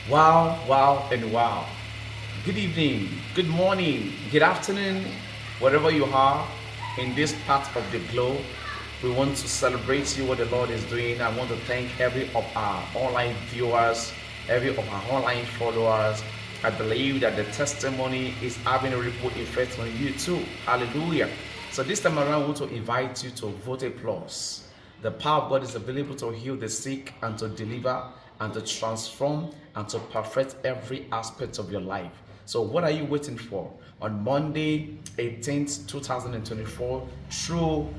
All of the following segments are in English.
Wow, wow, and wow. Good evening, good morning, good afternoon, wherever you are in this part of the globe. We want to celebrate you what the Lord is doing. I want to thank every of our online viewers, every of our online followers. I believe that the testimony is having a ripple effect on you too. Hallelujah. So this time around, I want to invite you to vote a plus. The power of God is available to heal the sick and to deliver and to transform and to perfect every aspect of your life. So what are you waiting for? On Monday 18th 2024 through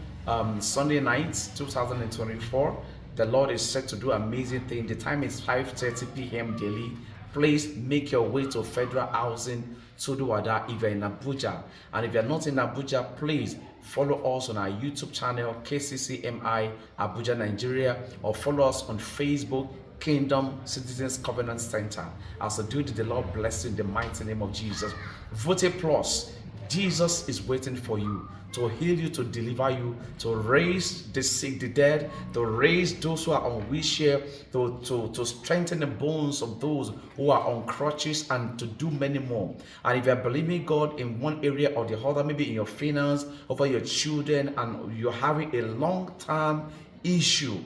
Sunday night 2024, the Lord is set to do amazing things. The time is 5:30 p.m. daily. Please make your way to Federal Housing Tundun Wada if you're in Abuja. And if you're not in Abuja, please follow us on our YouTube channel KCCMI Abuja Nigeria, or follow us on Facebook Kingdom Citizens Covenant Center. As I do, the Lord bless you in the mighty name of Jesus. Vote a plus. Jesus is waiting for you to heal you, to deliver you, to raise the sick, the dead, to raise those who are on wheelchair, to strengthen the bones of those who are on crutches, and to do many more. And if you are believing God in one area or the other, maybe in your finance, over your children, and you're having a long-term issue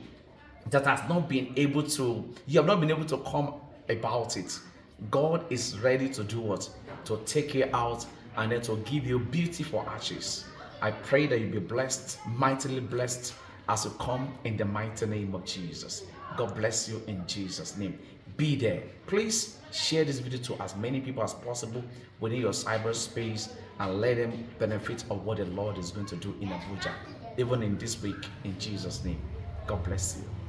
that has not been able to, you have not been able to come about it, God is ready to do what? To take you out and then to give you beauty for ashes. I pray that you be blessed, mightily blessed, as you come in the mighty name of Jesus. God bless you in Jesus' name. Be there. Please share this video to as many people as possible within your cyberspace and let them benefit of what the Lord is going to do in Abuja, even in this week, in Jesus' name. God bless you.